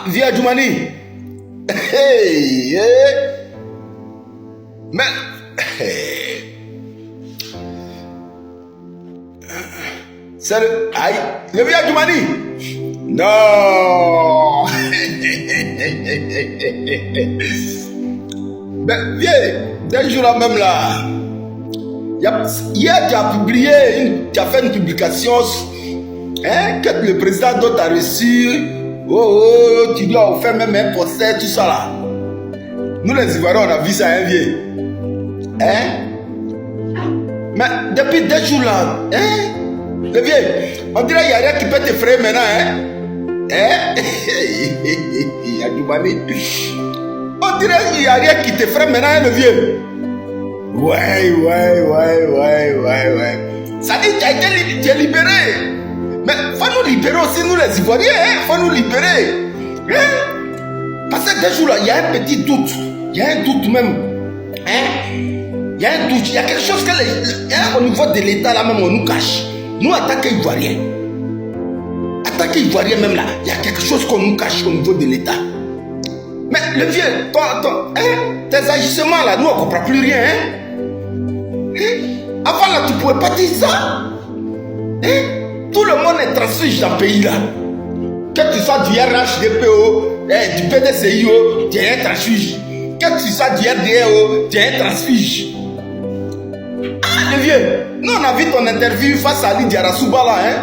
Via Djoumani. Hey, hey. Mais... Hey. C'est le... Aïe. Le Via Djoumani. Non. Mais viens, dès jour là même là. Hier, tu as publié, tu as fait une publication hein, que le président d'autres a reçu. Oh, tu lui as offert même un procès, tout ça là. Nous les Ivoiriens, on a vu ça, hein, vieux. Hein? Mais depuis 2 jours là, hein? Le vieux, on dirait qu'il n'y a rien qui peut t'effrayer maintenant, hein? Hein? Il y a du mani. On dirait qu'il n'y a rien qui t'effraie maintenant, hein, le vieux. Ouais. Ça dit que tu es libéré. Mais il faut nous libérer aussi, nous les Ivoiriens. Il faut nous libérer. Hein? Parce que 2 jours là, il y a un petit doute. Il y a un doute même. Hein? Il y a un doute. Il y a quelque chose que au niveau de l'État là même, on nous cache. Nous, en tant qu'Ivoiriens. En tant qu'Ivoiriens même là, il y a quelque chose qu'on nous cache au niveau de l'État. Mais le vieux, tes agissements là, nous on ne comprend plus rien. Hein? Avant là, tu ne pouvais pas dire ça. Hein? Tout le monde est transfuge dans le pays là. Que tu sois du RHDPO, du PDCIO, tu es un transfuge. Que tu sois du RDO, tu es un transfuge. Ah, le vieux, nous on a vu ton interview face à Ali Diarra-Souba là. Hein?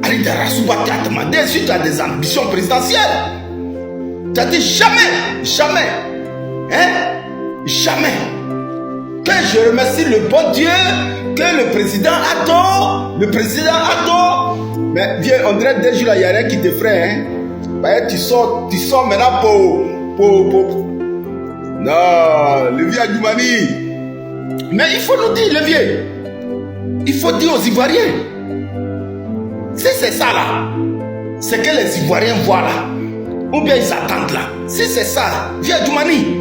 Ali Diarra-Souba qui a demandé si tu as des ambitions présidentielles. Tu as dit jamais. Hein? Jamais. Que je remercie le bon Dieu, que le président a tort. Mais viens, on dirait que 2 jours là, il n'y a rien qui t'effraie. Hein? Bah, tu sors maintenant pour... Non, le vieux Djoumani. Mais il faut nous dire, le vieux. Il faut dire aux Ivoiriens. Si c'est ça là, c'est que les Ivoiriens voient là. Ou bien ils attendent là. Si c'est ça, viens Djoumani.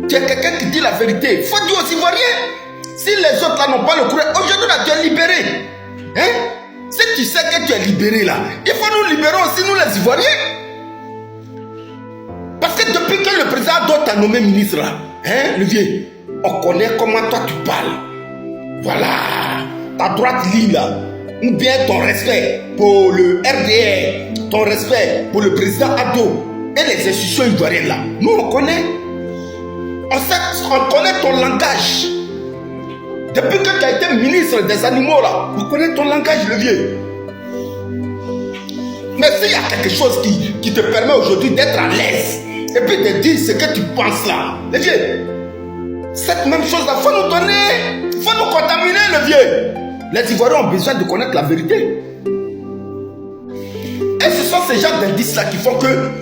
Tu es quelqu'un qui dit la vérité. Il faut dire aux Ivoiriens. Si les autres là n'ont pas le courage, aujourd'hui là tu es libéré. Hein? Si tu sais que tu es libéré là, il faut nous libérer aussi nous les Ivoiriens. Parce que depuis que le président d'autres t'a nommé ministre là, hein, le vieux, on connaît comment toi tu parles. Voilà. Ta droite ligne là. Ou bien ton respect pour le RDR, ton respect pour le président Ado et les institutions ivoiriennes là. Nous on connaît. On connaît ton langage. Depuis que tu as été ministre des animaux là, on connaît ton langage, le vieux. Mais s'il y a quelque chose qui te permet aujourd'hui d'être à l'aise et puis de dire ce que tu penses là, le vieux, cette même chose là, il faut nous donner, il faut nous contaminer, le vieux. Les Ivoiriens ont besoin de connaître la vérité. Et ce sont ces genres d'indices là qui font que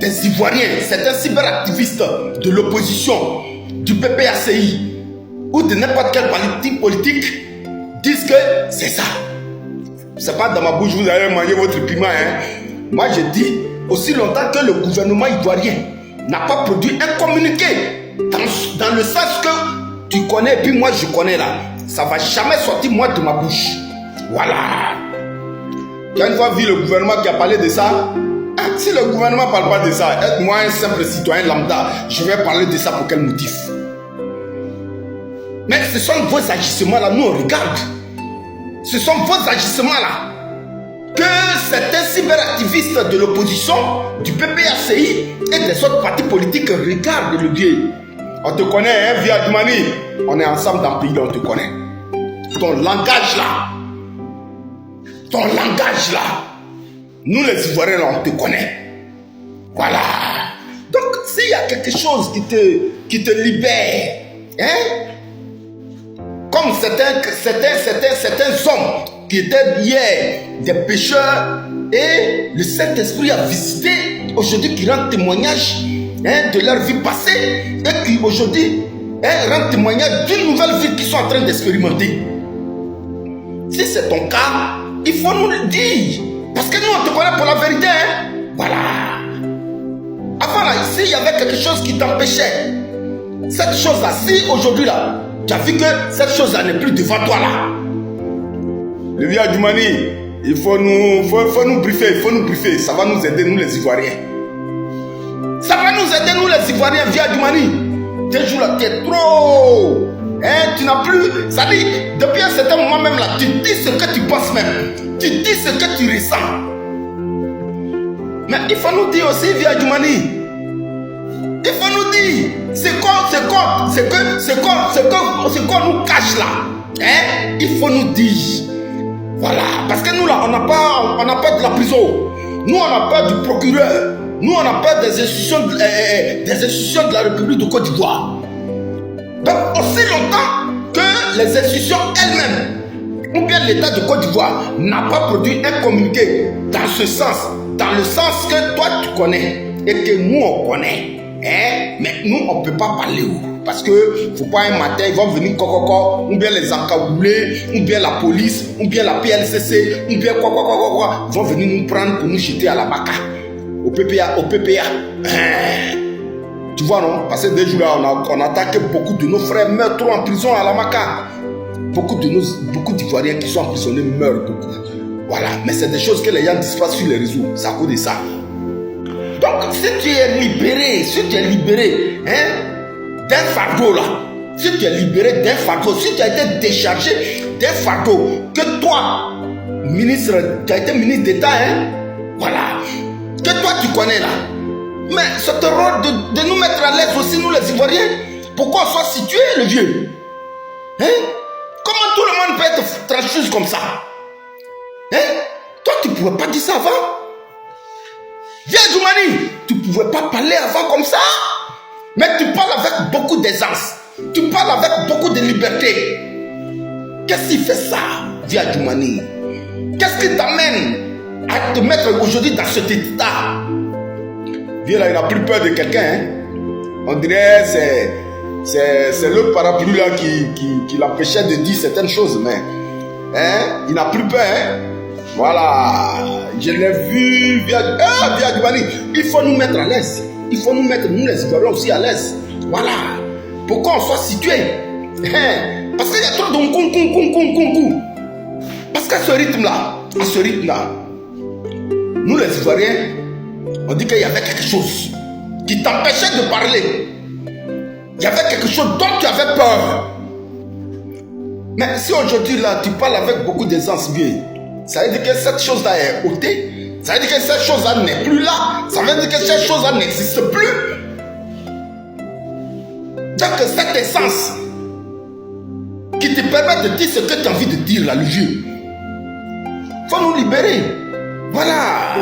des Ivoiriens, certains cyberactivistes de l'opposition, du PPACI ou de n'importe quel parti politique disent que c'est ça. C'est pas dans ma bouche, vous allez manger votre piment. Hein? Moi je dis, aussi longtemps que le gouvernement ivoirien n'a pas produit un communiqué dans le sens que tu connais et puis moi je connais là, ça va jamais sortir moi de ma bouche. Voilà. Tu as une fois vu le gouvernement qui a parlé de ça? Si le gouvernement ne parle pas de ça, moi un simple citoyen lambda, je vais parler de ça pour quel motif? Mais ce sont vos agissements là, nous on regarde. Ce sont vos agissements là que certains cyberactivistes de l'opposition, du PPACI et des autres partis politiques regardent le vieux. On te connaît, hein, Via Djoumani. On est ensemble dans le pays, on te connaît. Ton langage là, nous les Ivoiriens là, on te connaît. Voilà. Donc s'il y a quelque chose qui te libère, hein, comme certains hommes qui étaient hier des pécheurs et le Saint-Esprit a visité aujourd'hui, qui rendent témoignage, hein, de leur vie passée et qui aujourd'hui, hein, rendent témoignage d'une nouvelle vie qu'ils sont en train d'expérimenter. Si c'est ton cas, il faut nous le dire. Parce que nous on te connaît pour la vérité. Hein? Voilà. Avant là, ici il y avait quelque chose qui t'empêchait. Cette chose là, si aujourd'hui là, tu as vu que cette chose là n'est plus devant toi là. Le vieux Djoumani, il faut nous briefer, ça va nous aider, nous les Ivoiriens. Ça va nous aider, nous les Ivoiriens, via Djoumani. Tes jours là, tu es trop. Hein, tu n'as plus. Ça dit, depuis un certain moment même là, tu dis ce que tu penses même. Tu dis ce que tu ressens. Mais il faut nous dire aussi via Djoumani. Il faut nous dire ce qu'on nous cache là. Hein? Il faut nous dire. Voilà. Parce que nous là, on n'a pas de la prison. Nous, on a peur du procureur. Nous, on a peur des institutions de la République de Côte d'Ivoire. Donc, aussi longtemps que les institutions elles-mêmes, ou bien l'État de Côte d'Ivoire, n'a pas produit un communiqué dans ce sens, dans le sens que toi tu connais et que nous on connaît. Hein? Mais nous, on ne peut pas parler. Parce que faut pas un matin, ils vont venir coco, ou bien les encagoulés, ou bien la police, ou bien la PLCC, ou bien quoi. Ils vont venir nous prendre pour nous jeter à la BACA. Au PPA. Hein? Tu vois, non? Parce que des jours là, on a attaqué beaucoup de nos frères meurent trop en prison à la MACA. Beaucoup d'Ivoiriens qui sont emprisonnés meurent beaucoup. Voilà. Mais c'est des choses que les gens disent pas sur les réseaux. C'est à cause de ça. Donc, si tu es libéré, hein, d'un fardeau là, si tu es libéré d'un fardeau, si tu as été déchargé d'un fardeau, que toi, ministre, tu as été ministre d'État, hein, voilà, que toi tu connais là, mais c'est ton rôle de nous mettre à l'aise aussi, nous les Ivoiriens, pour qu'on soit situé, le vieux. Hein? Comment tout le monde peut être trancheuse comme ça? Hein? Toi, tu ne pouvais pas dire ça avant. Viens, Djoumani, tu ne pouvais pas parler avant comme ça. Mais tu parles avec beaucoup d'aisance. Tu parles avec beaucoup de liberté. Qu'est-ce qui fait ça, Via Djoumani? Qu'est-ce qui t'amène à te mettre aujourd'hui dans cet état? Viens là, il n'a plus peur de quelqu'un. Hein? On dirait c'est le parapluie là qui l'empêchait de dire certaines choses. Mais hein? Il n'a plus peur. Hein? Voilà. Je l'ai vu via Djoumani. Il faut nous mettre à l'aise. Il faut nous mettre, nous les Ivoiriens aussi à l'aise. Voilà. Pour qu'on soit situé. Hein? Parce qu'il y a trop de Parce qu'à ce rythme-là, nous les Ivoiriens, on dit qu'il y avait quelque chose qui t'empêchait de parler. Il y avait quelque chose dont tu avais peur. Mais si aujourd'hui là, tu parles avec beaucoup d'aisance, ça veut dire que cette chose-là est ôtée. Ça veut dire que cette chose-là n'est plus là. Ça veut dire que cette chose-là n'existe plus. Donc cette essence qui te permet de dire ce que tu as envie de dire là, le vieux. Faut nous libérer. Voilà.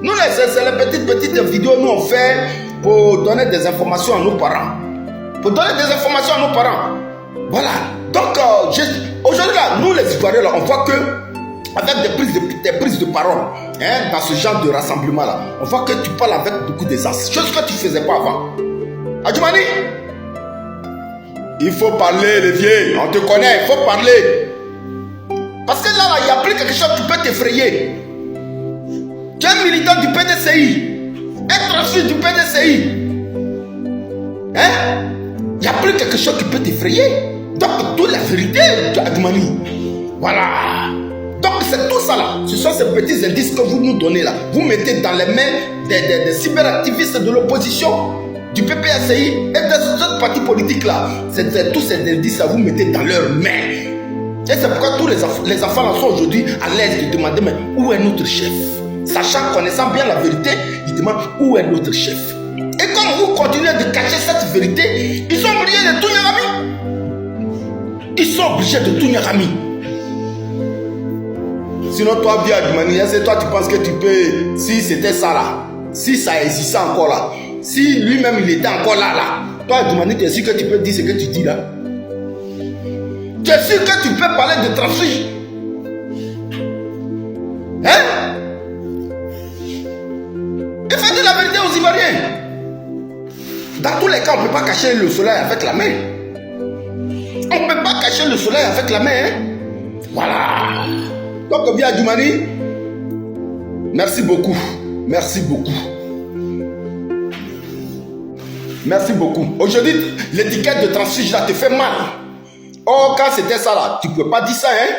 Nous, c'est les petites vidéos nous on fait pour donner des informations à nos parents. Pour donner des informations à nos parents. Voilà. Donc, aujourd'hui là, nous les Ivoiriens là, on voit que avec des prises de parole, hein, dans ce genre de rassemblement là, on voit que tu parles avec beaucoup d'aisance. Chose que tu ne faisais pas avant. Adjoumani, il faut parler les vieux, on te connaît, il faut parler. Parce que là, il n'y a plus quelque chose qui peut t'effrayer. Tu es un militant du PDCI, un transfert du PDCI. Hein? Il n'y a plus quelque chose qui peut t'effrayer. Donc, toute la vérité, Adjoumani. Voilà. Donc, c'est tout ça là. Ce sont ces petits indices que vous nous donnez là. Vous mettez dans les mains des cyberactivistes de l'opposition, du PPACI et des autres partis politiques là. C'est tous ces indices là, vous mettez dans leurs mains. Et c'est pourquoi tous les enfants là sont aujourd'hui à l'aise de demander mais où est notre chef? Sachant, connaissant bien la vérité, ils demandent où est notre chef. Et comme vous continuez de cacher cette vérité, ils sont obligés de tout Nyarami. Ils sont obligés de tout Nyarami. Sinon, toi, via Djoumani, c'est toi, tu penses que tu peux, si c'était ça là, si ça existait encore là, si lui-même il était encore là, toi, Djoumani, tu es sûr que tu peux dire ce que tu dis là? Tu es sûr que tu peux parler de transfuge? Hein? Il faut dire la vérité aux Ivoiriens. Dans tous les cas, on ne peut pas cacher le soleil avec la main. On ne peut pas cacher le soleil avec la main. Hein? Voilà. Donc, bien Djoumani, merci beaucoup. Merci beaucoup. Merci beaucoup. Aujourd'hui, l'étiquette de transfuge là te fait mal. Oh, quand c'était ça là, tu ne peux pas dire ça, hein?